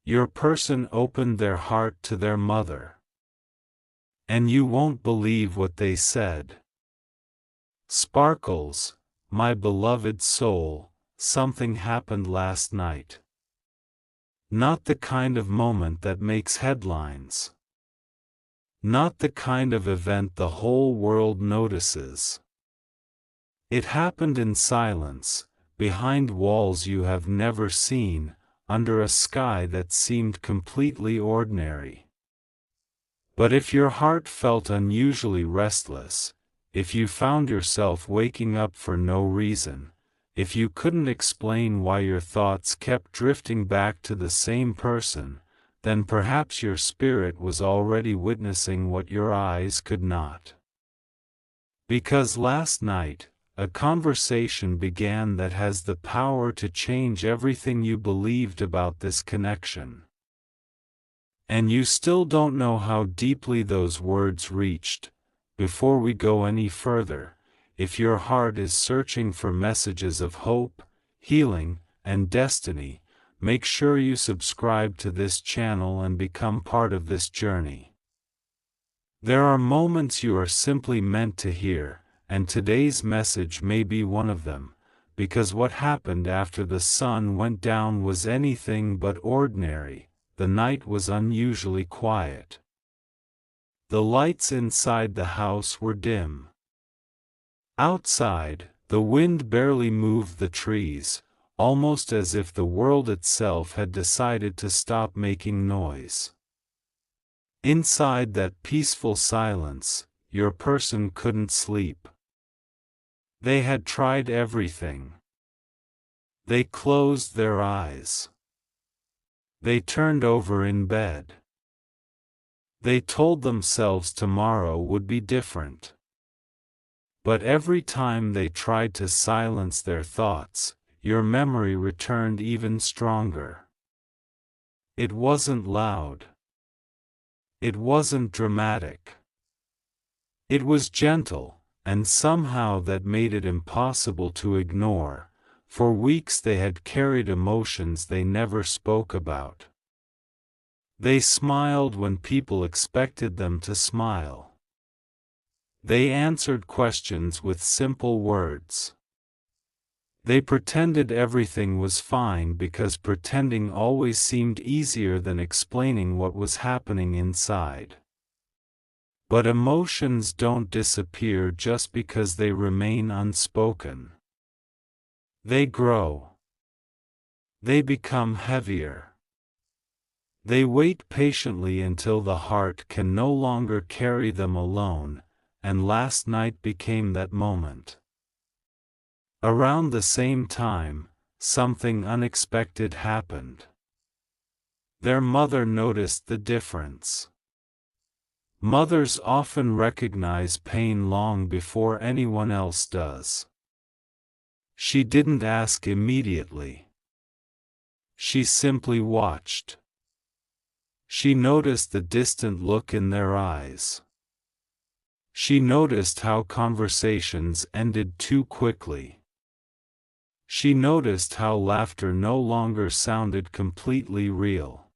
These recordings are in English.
Your person opened their heart to their mother. And you won't believe what they said. "Sparkles, my beloved soul, something happened last night." Not the kind of moment that makes headlines. Not the kind of event the whole world notices. It happened in silence, behind walls you have never seen, under a sky that seemed completely ordinary. But if your heart felt unusually restless, if you found yourself waking up for no reason, if you couldn't explain why your thoughts kept drifting back to the same person, then perhaps your spirit was already witnessing what your eyes could not. Because last night, a conversation began that has the power to change everything you believed about this connection. And you still don't know how deeply those words reached. Before we go any further, if your heart is searching for messages of hope, healing, and destiny, make sure you subscribe to this channel and become part of this journey. There are moments you are simply meant to hear, and today's message may be one of them, because what happened after the sun went down was anything but ordinary. The night was unusually quiet. The lights inside the house were dim. Outside, the wind barely moved the trees, almost as if the world itself had decided to stop making noise. Inside that peaceful silence, your person couldn't sleep. They had tried everything. They closed their eyes. They turned over in bed. They told themselves tomorrow would be different. But every time they tried to silence their thoughts, your memory returned even stronger. It wasn't loud. It wasn't dramatic. It was gentle, and somehow that made it impossible to ignore. For weeks they had carried emotions they never spoke about. They smiled when people expected them to smile. They answered questions with simple words. They pretended everything was fine because pretending always seemed easier than explaining what was happening inside. But emotions don't disappear just because they remain unspoken. They grow. They become heavier. They wait patiently until the heart can no longer carry them alone, and last night became that moment. Around the same time, something unexpected happened. Their mother noticed the difference. Mothers often recognize pain long before anyone else does. She didn't ask immediately. She simply watched. She noticed the distant look in their eyes. She noticed how conversations ended too quickly. She noticed how laughter no longer sounded completely real.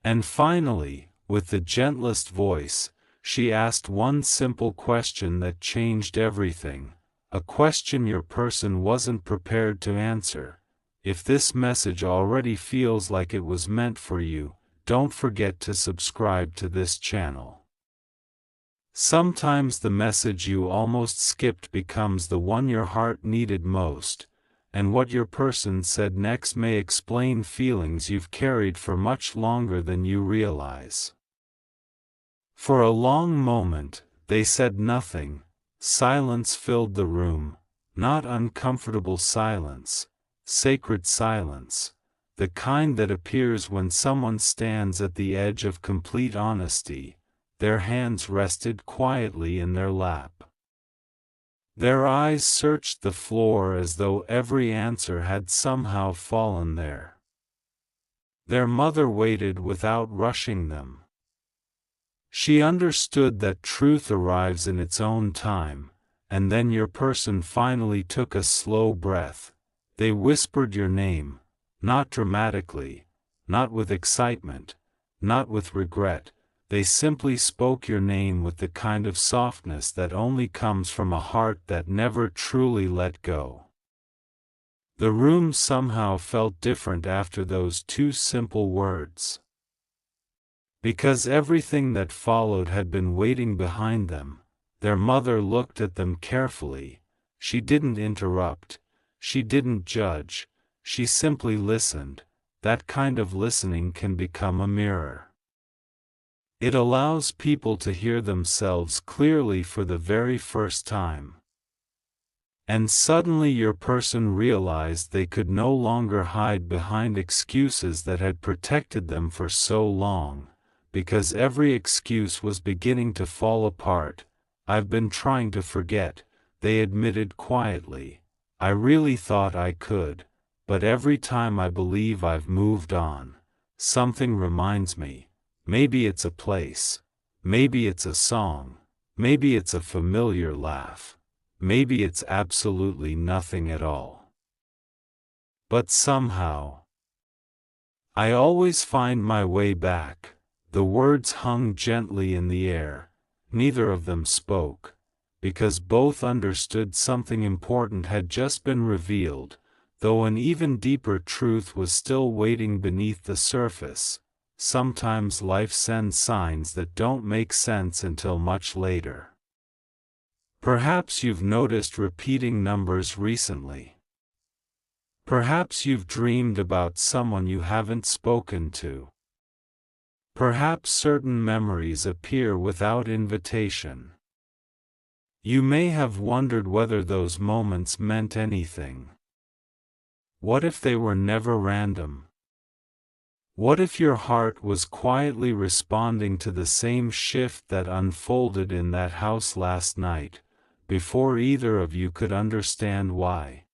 And finally, with the gentlest voice, she asked one simple question that changed everything, a question your person wasn't prepared to answer. If this message already feels like it was meant for you, don't forget to subscribe to this channel. Sometimes the message you almost skipped becomes the one your heart needed most, and what your person said next may explain feelings you've carried for much longer than you realize. For a long moment, they said nothing. Silence filled the room, not uncomfortable silence, sacred silence, the kind that appears when someone stands at the edge of complete honesty. Their hands rested quietly in their lap. Their eyes searched the floor as though every answer had somehow fallen there. Their mother waited without rushing them. She understood that truth arrives in its own time, and then your person finally took a slow breath. They whispered your name, not dramatically, not with excitement, not with regret. They simply spoke your name with the kind of softness that only comes from a heart that never truly let go. The room somehow felt different after those two simple words. Because everything that followed had been waiting behind them, their mother looked at them carefully. She didn't interrupt, she didn't judge, she simply listened. That kind of listening can become a mirror. It allows people to hear themselves clearly for the very first time. And suddenly your person realized they could no longer hide behind excuses that had protected them for so long, because every excuse was beginning to fall apart. I've been trying to forget, they admitted quietly. I really thought I could, but every time I believe I've moved on, something reminds me. Maybe it's a place, maybe it's a song, maybe it's a familiar laugh, maybe it's absolutely nothing at all. But somehow, I always find my way back. The words hung gently in the air, neither of them spoke, because both understood something important had just been revealed, though an even deeper truth was still waiting beneath the surface. Sometimes life sends signs that don't make sense until much later. Perhaps you've noticed repeating numbers recently. Perhaps you've dreamed about someone you haven't spoken to. Perhaps certain memories appear without invitation. You may have wondered whether those moments meant anything. What if they were never random? What if your heart was quietly responding to the same shift that unfolded in that house last night, before either of you could understand why?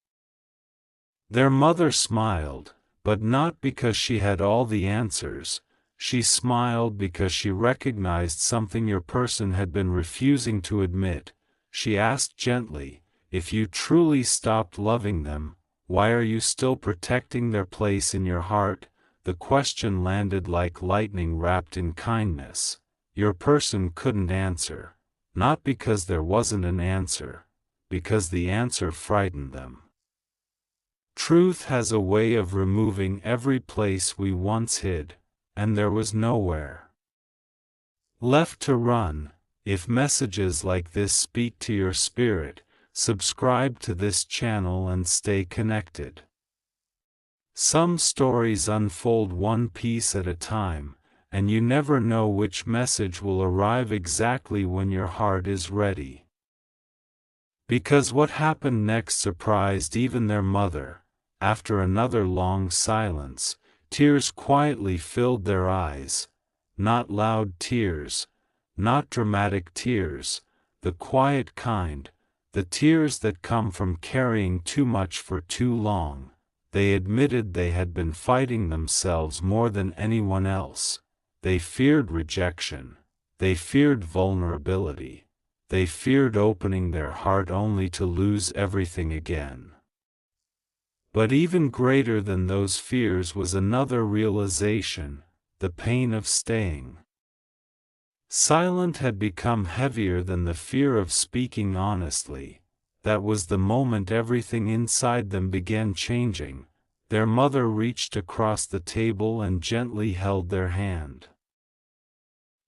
Their mother smiled, but not because she had all the answers. She smiled because she recognized something your person had been refusing to admit. She asked gently, if you truly stopped loving them, why are you still protecting their place in your heart? The question landed like lightning wrapped in kindness. Your person couldn't answer, not because there wasn't an answer, because the answer frightened them. Truth has a way of removing every place we once hid, and there was nowhere left to run. If messages like this speak to your spirit, subscribe to this channel and stay connected. Some stories unfold one piece at a time, and you never know which message will arrive exactly when your heart is ready. Because what happened next surprised even their mother. After another long silence, tears quietly filled their eyes. Not loud tears, not dramatic tears, the quiet kind, the tears that come from carrying too much for too long. They admitted they had been fighting themselves more than anyone else. They feared rejection. They feared vulnerability. They feared opening their heart only to lose everything again. But even greater than those fears was another realization, the pain of staying. Silent had become heavier than the fear of speaking honestly. That was the moment everything inside them began changing. Their mother reached across the table and gently held their hand.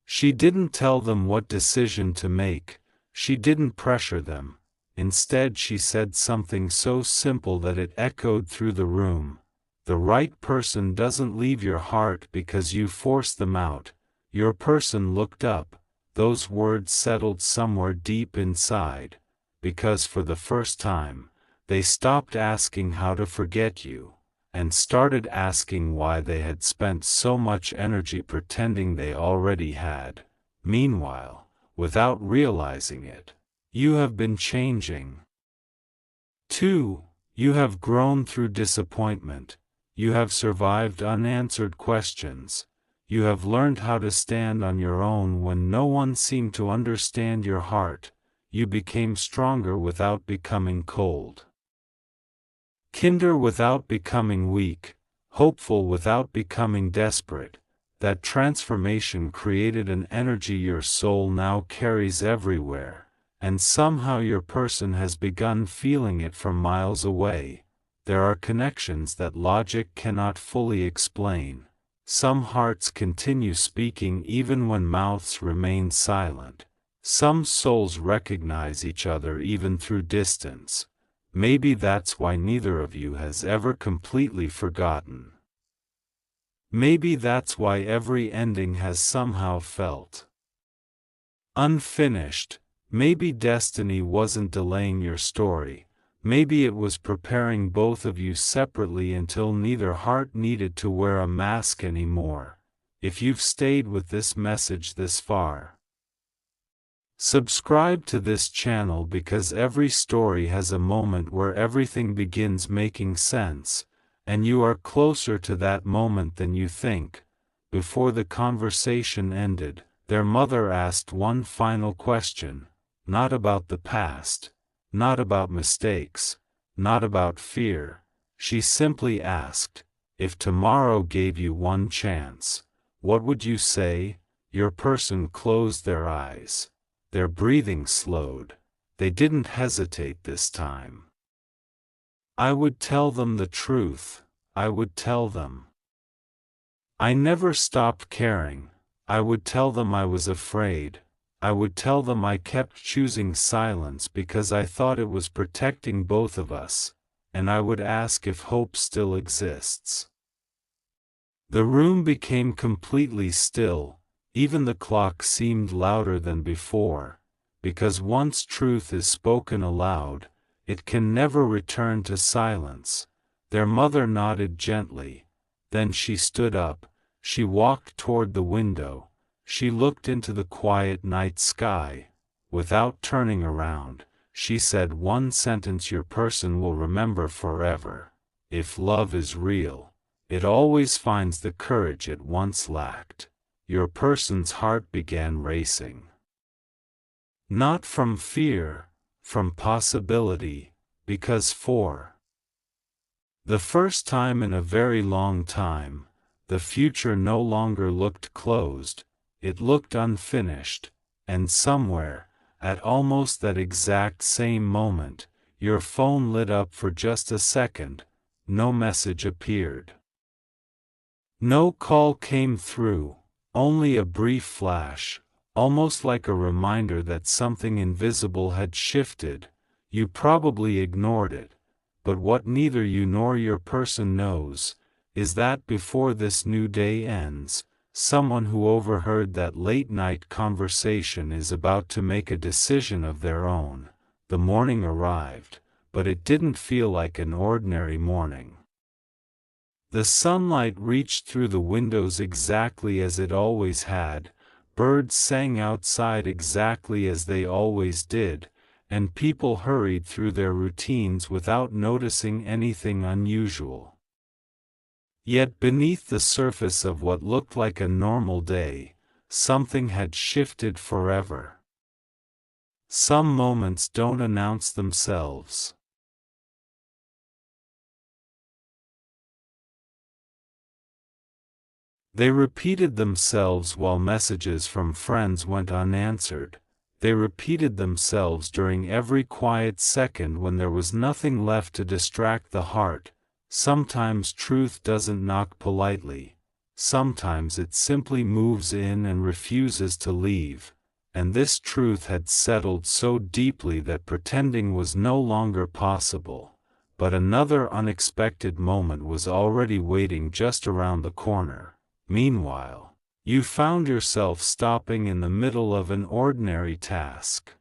She didn't tell them what decision to make, she didn't pressure them. Instead she said something so simple that it echoed through the room. The right person doesn't leave your heart because you force them out. Your person looked up. Those words settled somewhere deep inside, because for the first time, they stopped asking how to forget you, and started asking why they had spent so much energy pretending they already had. Meanwhile, without realizing it, you have been changing. 2. You have grown through disappointment. You have survived unanswered questions. You have learned how to stand on your own when no one seemed to understand your heart. You became stronger without becoming cold. Kinder without becoming weak. hopeful without becoming desperate. That transformation created an energy your soul now carries everywhere, and somehow your person has begun feeling it from miles away. There are connections that logic cannot fully explain. Some hearts continue speaking even when mouths remain silent. Some souls recognize each other even through distance. Maybe that's why neither of you has ever completely forgotten. Maybe that's why every ending has somehow felt unfinished. Maybe destiny wasn't delaying your story. Maybe it was preparing both of you separately until neither heart needed to wear a mask anymore. If you've stayed with this message this far, subscribe to this channel, because every story has a moment where everything begins making sense, and you are closer to that moment than you think. Before the conversation ended, their mother asked one final question, not about the past, not about mistakes, not about fear. She simply asked, "If tomorrow gave you one chance, what would you say?" Your person closed their eyes. Their breathing slowed. They didn't hesitate this time. "I would tell them the truth. I would tell them I never stopped caring. I would tell them I was afraid. I would tell them I kept choosing silence because I thought it was protecting both of us, and I would ask if hope still exists." The room became completely still. Even the clock seemed louder than before, because once truth is spoken aloud, it can never return to silence. Their mother nodded gently. Then she stood up. She walked toward the window. She looked into the quiet night sky. Without turning around, she said one sentence your person will remember forever. If love is real, it always finds the courage it once lacked. Your person's heart began racing. Not from fear, from possibility, because for the first time in a very long time, the future no longer looked closed, it looked unfinished, and somewhere, at almost that exact same moment, your phone lit up for just a second. No message appeared. No call came through. Only a brief flash, almost like a reminder that something invisible had shifted. You probably ignored it, but what neither you nor your person knows is that before this new day ends, someone who overheard that late-night conversation is about to make a decision of their own. The morning arrived, but it didn't feel like an ordinary morning. The sunlight reached through the windows exactly as it always had, birds sang outside exactly as they always did, and people hurried through their routines without noticing anything unusual. Yet beneath the surface of what looked like a normal day, something had shifted forever. Some moments don't announce themselves. They repeated themselves while messages from friends went unanswered. They repeated themselves during every quiet second when there was nothing left to distract the heart. Sometimes truth doesn't knock politely. Sometimes it simply moves in and refuses to leave. And this truth had settled so deeply that pretending was no longer possible. But another unexpected moment was already waiting just around the corner. Meanwhile, you found yourself stopping in the middle of an ordinary task.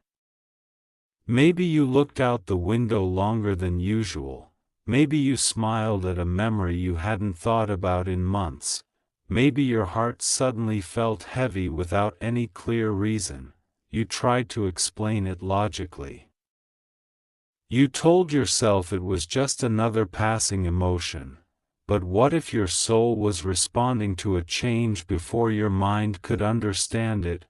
Maybe you looked out the window longer than usual. Maybe you smiled at a memory you hadn't thought about in months. Maybe your heart suddenly felt heavy without any clear reason. You tried to explain it logically. You told yourself it was just another passing emotion. But what if your soul was responding to a change before your mind could understand it?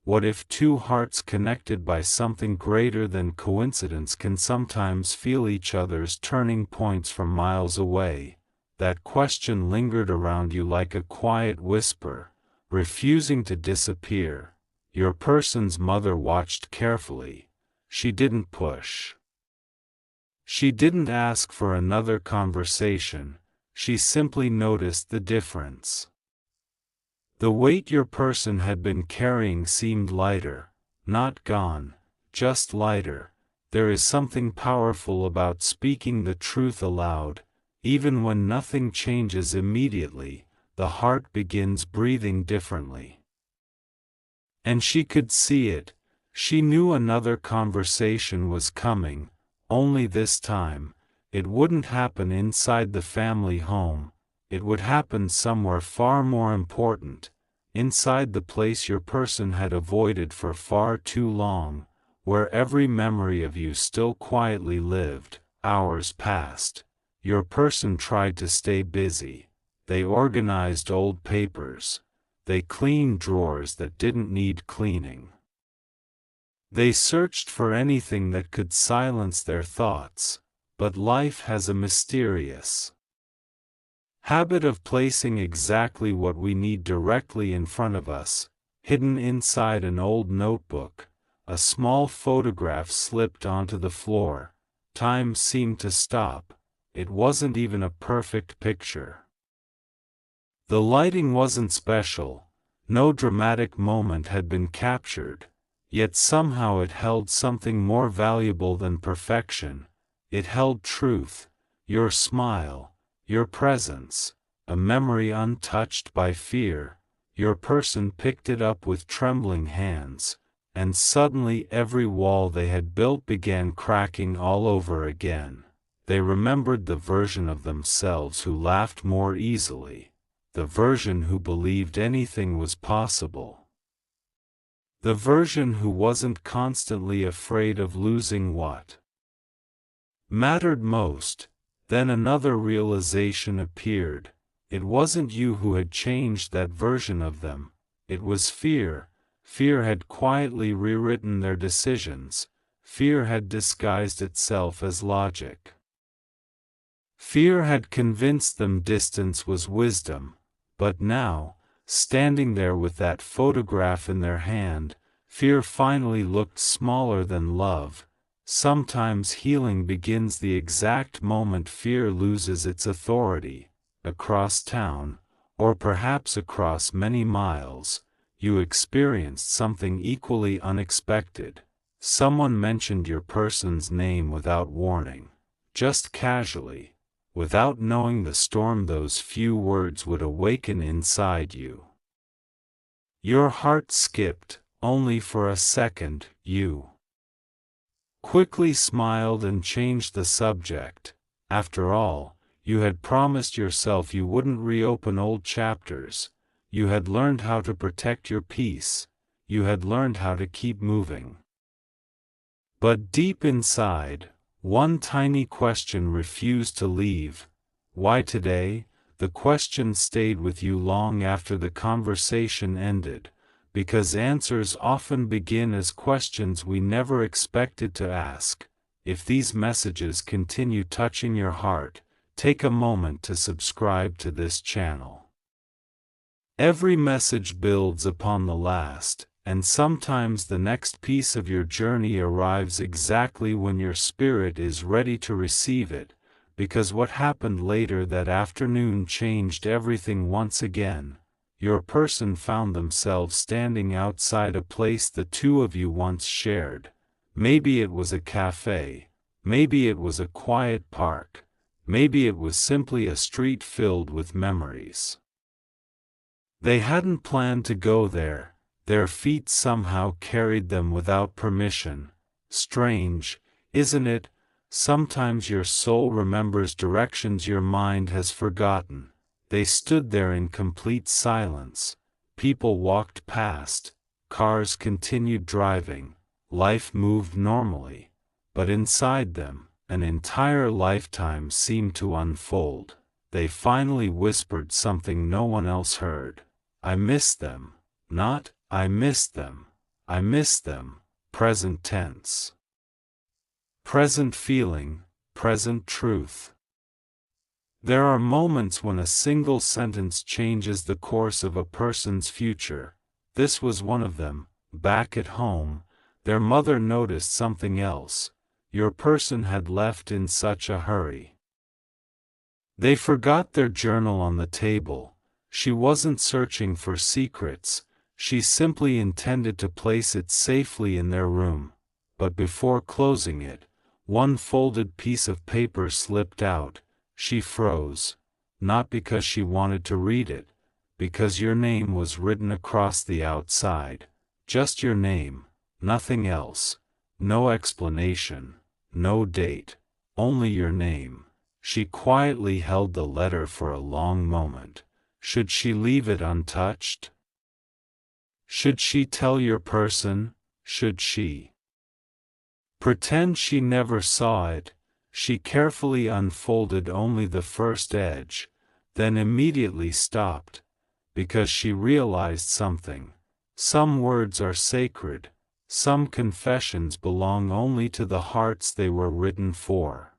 What if two hearts connected by something greater than coincidence can sometimes feel each other's turning points from miles away? that question lingered around you like a quiet whisper, refusing to disappear. Your person's mother watched carefully. She didn't push. She didn't ask for another conversation. She simply noticed the difference. The weight your person had been carrying seemed lighter, not gone, just lighter. There is something powerful about speaking the truth aloud. Even when nothing changes immediately, the heart begins breathing differently. And she could see it. She knew another conversation was coming, only this time, it wouldn't happen inside the family home. It would happen somewhere far more important, inside the place your person had avoided for far too long, where every memory of you still quietly lived. Hours passed. Your person tried to stay busy. They organized old papers. They cleaned drawers that didn't need cleaning. They searched for anything that could silence their thoughts, but life has a mysterious habit of placing exactly what we need directly in front of us, hidden inside an old notebook. A small photograph slipped onto the floor. Time seemed to stop. It wasn't even a perfect picture. The lighting wasn't special. No dramatic moment had been captured. Yet somehow it held something more valuable than perfection. It held truth, your smile, your presence, a memory untouched by fear. Your person picked it up with trembling hands, and suddenly every wall they had built began cracking all over again. They remembered the version of themselves who laughed more easily, the version who believed anything was possible. The version who wasn't constantly afraid of losing what mattered most. Then another realization appeared. It wasn't you who had changed that version of them. It was fear. Fear had quietly rewritten their decisions. Fear had disguised itself as logic. Fear had convinced them distance was wisdom. But now, standing there with that photograph in their hand, fear finally looked smaller than love. Sometimes healing begins the exact moment fear loses its authority. Across town, or perhaps across many miles, you experienced something equally unexpected. Someone mentioned your person's name without warning, just casually. Without knowing the storm those few words would awaken inside you. Your heart skipped, only for a second. You quickly smiled and changed the subject. After all, you had promised yourself you wouldn't reopen old chapters. You had learned how to protect your peace. You had learned how to keep moving. But deep inside, one tiny question refused to leave. Why today? The question stayed with you long after the conversation ended, because answers often begin as questions we never expected to ask. If these messages continue touching your heart, take a moment to subscribe to this channel. Every message builds upon the last, and sometimes the next piece of your journey arrives exactly when your spirit is ready to receive it, because what happened later that afternoon changed everything once again. Your person found themselves standing outside a place the two of you once shared. Maybe it was a cafe, maybe it was a quiet park, maybe it was simply a street filled with memories. They hadn't planned to go there. Their feet somehow carried them without permission. Strange, isn't it? Sometimes your soul remembers directions your mind has forgotten. They stood there in complete silence. People walked past. Cars continued driving. Life moved normally. But inside them, an entire lifetime seemed to unfold. They finally whispered something no one else heard. I miss them. Not, I miss them. I miss them. Present tense. Present feeling, present truth. There are moments when a single sentence changes the course of a person's future. This was one of them. Back at home, their mother noticed something else. Your person had left in such a hurry. They forgot their journal on the table. She wasn't searching for secrets, she simply intended to place it safely in their room. But before closing it, one folded piece of paper slipped out. She froze, not because she wanted to read it, because your name was written across the outside. Just your name, nothing else. No explanation, no date, only your name. She quietly held the letter for a long moment. Should she leave it untouched? Should she tell your person? Should she pretend she never saw it? She carefully unfolded only the first edge, then immediately stopped, because she realized something. Some words are sacred, some confessions belong only to the hearts they were written for.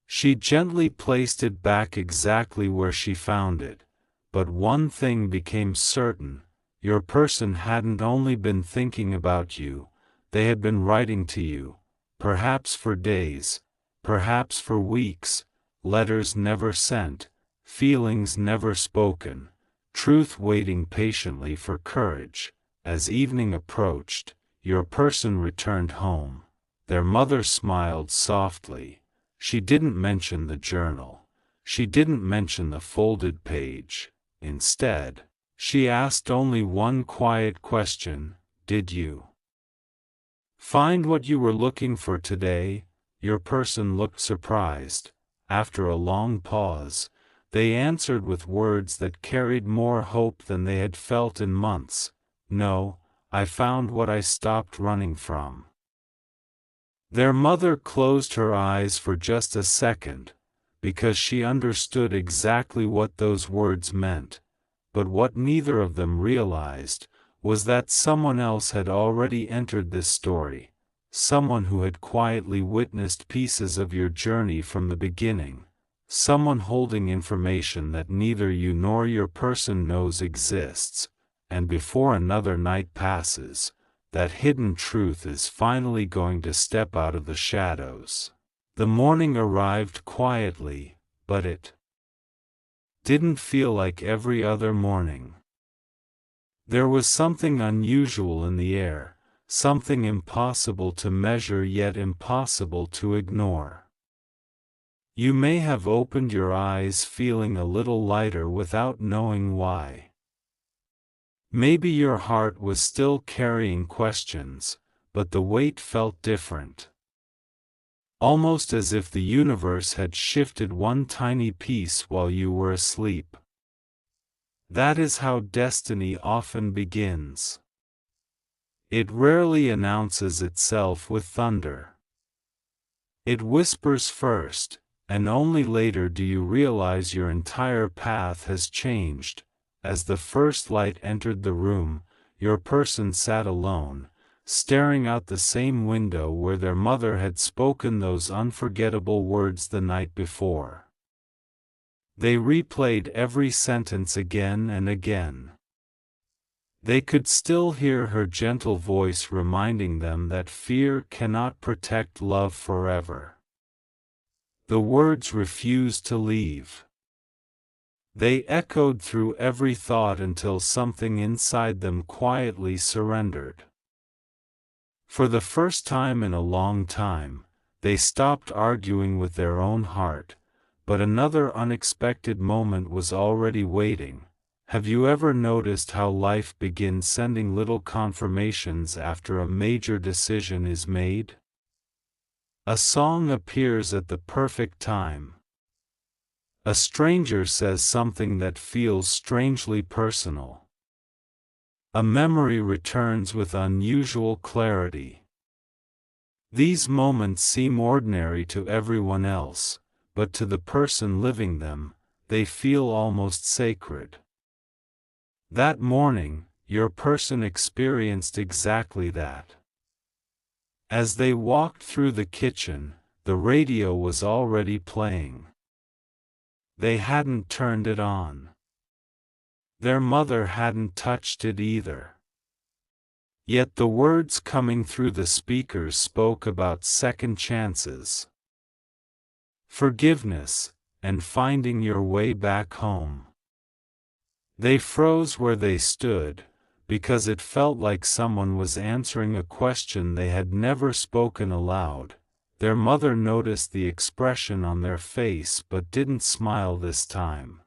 She gently placed it back exactly where she found it, but one thing became certain: your person hadn't only been thinking about you, they had been writing to you. Perhaps for days, perhaps for weeks, letters never sent, feelings never spoken, truth waiting patiently for courage. As evening approached, your person returned home. Their mother smiled softly. She didn't mention the journal. She didn't mention the folded page. Instead, she asked only one quiet question: did you find what you were looking for today? Your person looked surprised. After a long pause, they answered with words that carried more hope than they had felt in months. No, I found what I stopped running from. Their mother closed her eyes for just a second, because she understood exactly what those words meant. But what neither of them realized was that someone else had already entered this story, someone who had quietly witnessed pieces of your journey from the beginning, someone holding information that neither you nor your person knows exists, and before another night passes, that hidden truth is finally going to step out of the shadows. The morning arrived quietly, but it didn't feel like every other morning. There was something unusual in the air, something impossible to measure yet impossible to ignore. You may have opened your eyes feeling a little lighter without knowing why. Maybe your heart was still carrying questions, but the weight felt different. Almost as if the universe had shifted one tiny piece while you were asleep. That is how destiny often begins. It rarely announces itself with thunder. It whispers first, and only later do you realize your entire path has changed. As the first light entered the room, your person sat alone, staring out the same window where their mother had spoken those unforgettable words the night before. They replayed every sentence again and again. They could still hear her gentle voice reminding them that fear cannot protect love forever. The words refused to leave. They echoed through every thought until something inside them quietly surrendered. For the first time in a long time, they stopped arguing with their own heart, but another unexpected moment was already waiting. Have you ever noticed how life begins sending little confirmations after a major decision is made? A song appears at the perfect time. A stranger says something that feels strangely personal. A memory returns with unusual clarity. These moments seem ordinary to everyone else, but to the person living them, they feel almost sacred. That morning, your person experienced exactly that. As they walked through the kitchen, the radio was already playing. They hadn't turned it on. Their mother hadn't touched it either. Yet the words coming through the speakers spoke about second chances, forgiveness, and finding your way back home. They froze where they stood, because it felt like someone was answering a question they had never spoken aloud. Their mother noticed the expression on their face but didn't smile this time.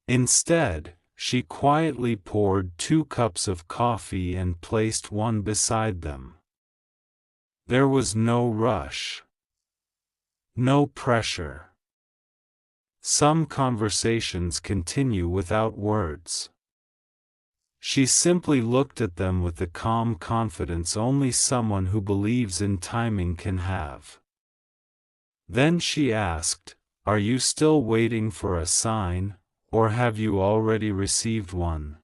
Instead, she quietly poured 2 cups of coffee and placed one beside them. There was no rush, no pressure. Some conversations continue without words. She simply looked at them with the calm confidence only someone who believes in timing can have. Then she asked, "Are you still waiting for a sign, or have you already received one?"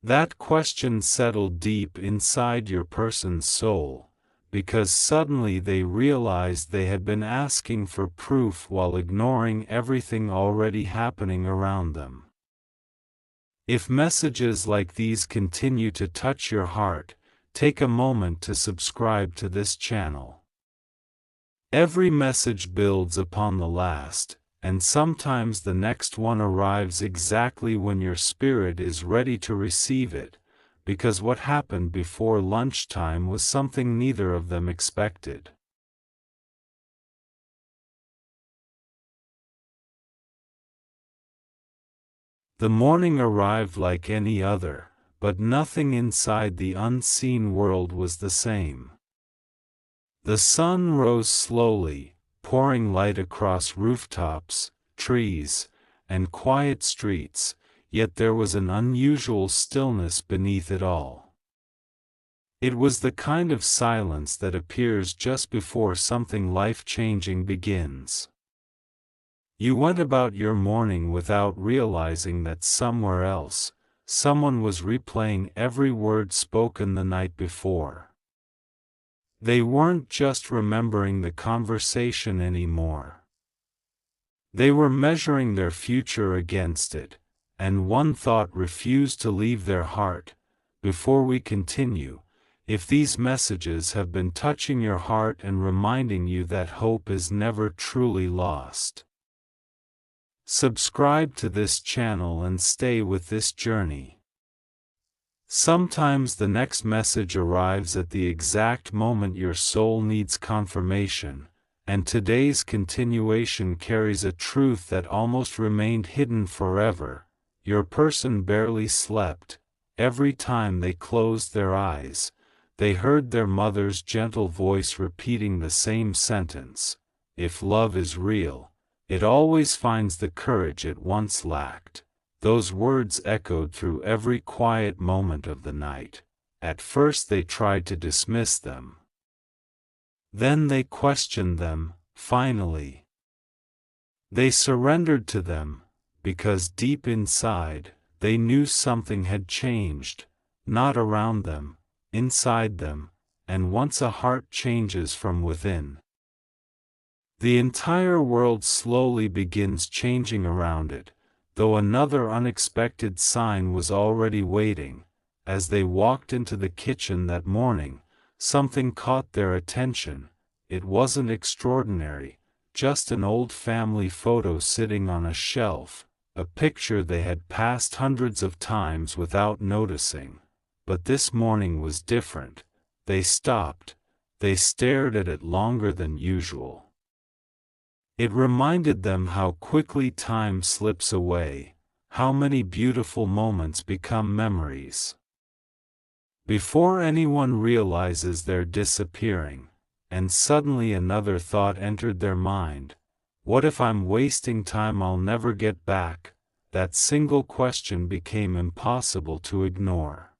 That question settled deep inside your person's soul, because suddenly they realized they had been asking for proof while ignoring everything already happening around them. If messages like these continue to touch your heart, take a moment to subscribe to this channel. Every message builds upon the last, and sometimes the next one arrives exactly when your spirit is ready to receive it, because what happened before lunchtime was something neither of them expected. The morning arrived like any other, but nothing inside the unseen world was the same. The sun rose slowly, pouring light across rooftops, trees, and quiet streets, yet there was an unusual stillness beneath it all. It was the kind of silence that appears just before something life-changing begins. You went about your morning without realizing that somewhere else, someone was replaying every word spoken the night before. They weren't just remembering the conversation anymore. They were measuring their future against it, and one thought refused to leave their heart. Before we continue, if these messages have been touching your heart and reminding you that hope is never truly lost, subscribe to this channel and stay with this journey. Sometimes the next message arrives at the exact moment your soul needs confirmation, and today's continuation carries a truth that almost remained hidden forever. Your person barely slept. Every time they closed their eyes, they heard their mother's gentle voice repeating the same sentence: "If love is real, it always finds the courage it once lacked." Those words echoed through every quiet moment of the night. At first they tried to dismiss them. Then they questioned them, finally. They surrendered to them, because deep inside, they knew something had changed, not around them, inside them, and once a heart changes from within, the entire world slowly begins changing around it. Though another unexpected sign was already waiting. As they walked into the kitchen that morning, something caught their attention. It wasn't extraordinary, just an old family photo sitting on a shelf, a picture they had passed hundreds of times without noticing. But this morning was different. They stopped. They stared at it longer than usual. It reminded them how quickly time slips away, how many beautiful moments become memories before anyone realizes they're disappearing. And suddenly another thought entered their mind: what if I'm wasting time I'll never get back? That single question became impossible to ignore.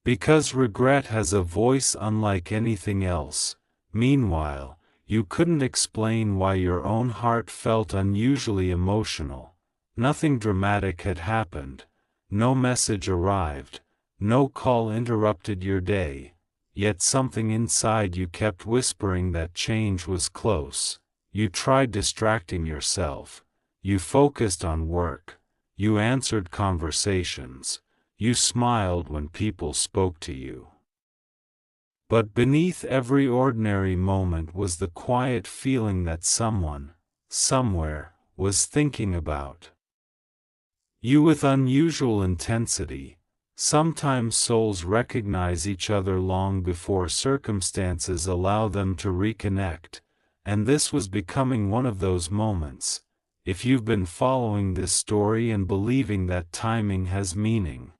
Because regret has a voice unlike anything else. Meanwhile, you couldn't explain why your own heart felt unusually emotional. Nothing dramatic had happened. No message arrived. No call interrupted your day. Yet something inside you kept whispering that change was close. You tried distracting yourself. You focused on work. You answered conversations. You smiled when people spoke to you. But beneath every ordinary moment was the quiet feeling that someone, somewhere, was thinking about you with unusual intensity. Sometimes souls recognize each other long before circumstances allow them to reconnect, and this was becoming one of those moments. If you've been following this story and believing that timing has meaning,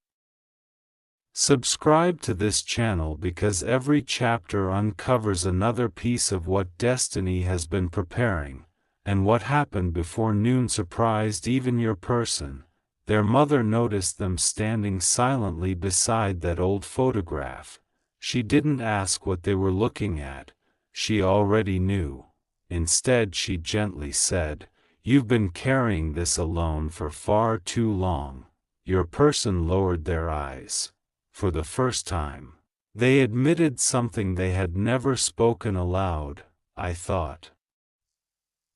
subscribe to this channel because every chapter uncovers another piece of what destiny has been preparing, and what happened before noon surprised even your person. Their mother noticed them standing silently beside that old photograph. She didn't ask what they were looking at. She already knew. Instead, she gently said, "You've been carrying this alone for far too long." Your person lowered their eyes. For the first time, they admitted something they had never spoken aloud. "I thought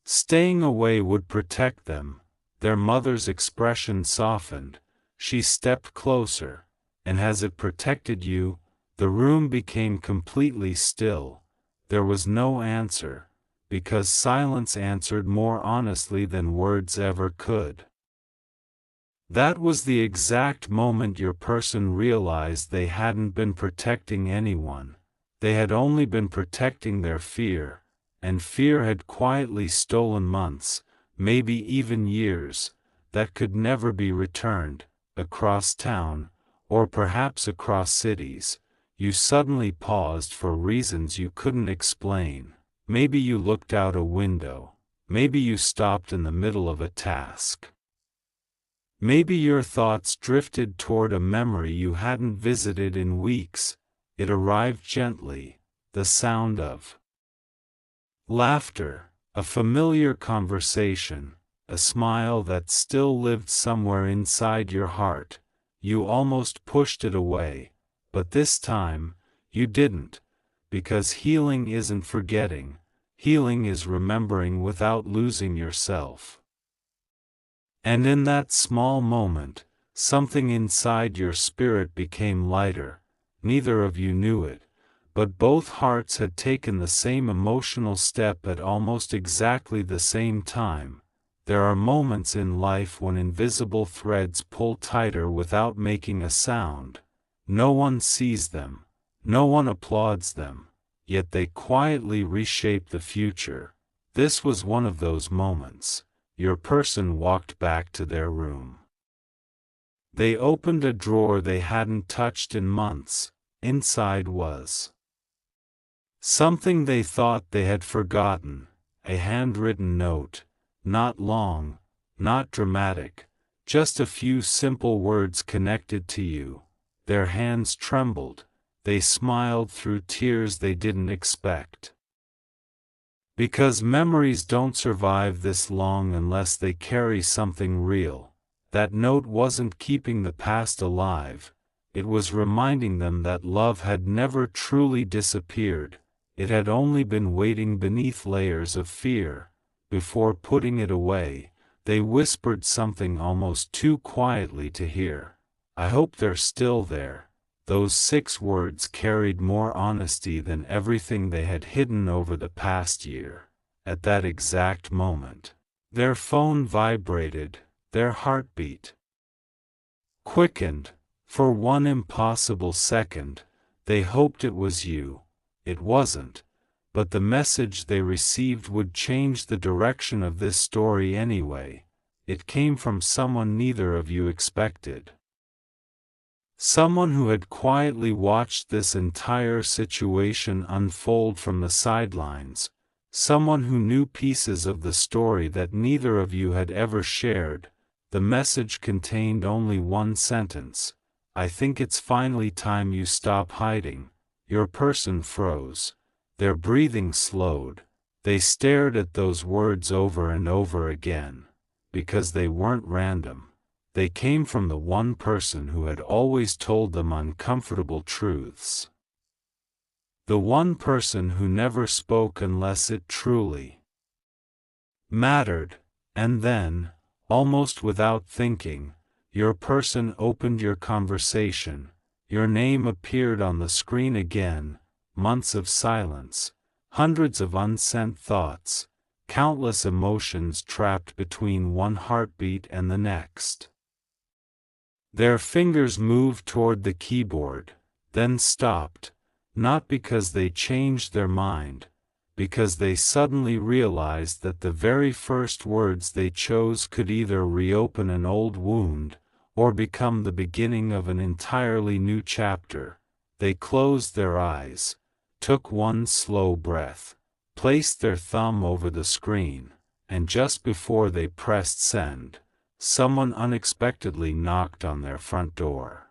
staying away would protect them." Their mother's expression softened. She stepped closer. "And has it protected you?" The room became completely still. There was no answer, because silence answered more honestly than words ever could. That was the exact moment your person realized they hadn't been protecting anyone. They had only been protecting their fear, and fear had quietly stolen months, maybe even years, that could never be returned. Across town, or perhaps across cities, you suddenly paused for reasons you couldn't explain. Maybe you looked out a window. Maybe you stopped in the middle of a task. Maybe your thoughts drifted toward a memory you hadn't visited in weeks. It arrived gently, the sound of laughter, a familiar conversation, a smile that still lived somewhere inside your heart. You almost pushed it away, but this time, you didn't, because healing isn't forgetting, healing is remembering without losing yourself. And in that small moment, something inside your spirit became lighter. Neither of you knew it, but both hearts had taken the same emotional step at almost exactly the same time. There are moments in life when invisible threads pull tighter without making a sound. No one sees them, no one applauds them, yet they quietly reshape the future. This was one of those moments. Your person walked back to their room. They opened a drawer they hadn't touched in months. Inside was something they thought they had forgotten, a handwritten note. Not long, not dramatic, just a few simple words connected to you. Their hands trembled. They smiled through tears they didn't expect. Because memories don't survive this long unless they carry something real. That note wasn't keeping the past alive. It was reminding them that love had never truly disappeared. It had only been waiting beneath layers of fear. Before putting it away, they whispered something almost too quietly to hear. "I hope they're still there." Those 6 words carried more honesty than everything they had hidden over the past year. At that exact moment, their phone vibrated, their heartbeat quickened. For one impossible second, they hoped it was you. It wasn't. But the message they received would change the direction of this story anyway. It came from someone neither of you expected. Someone who had quietly watched this entire situation unfold from the sidelines. Someone who knew pieces of the story that neither of you had ever shared. The message contained only one sentence. "I think it's finally time you stop hiding." Your person froze. Their breathing slowed. They stared at those words over and over again. Because they weren't random. They came from the one person who had always told them uncomfortable truths. The one person who never spoke unless it truly mattered, and then, almost without thinking, your person opened your conversation, your name appeared on the screen again, months of silence, hundreds of unsent thoughts, countless emotions trapped between one heartbeat and the next. Their fingers moved toward the keyboard, then stopped, not because they changed their mind, because they suddenly realized that the very first words they chose could either reopen an old wound, or become the beginning of an entirely new chapter. They closed their eyes, took one slow breath, placed their thumb over the screen, and just before they pressed send, someone unexpectedly knocked on their front door.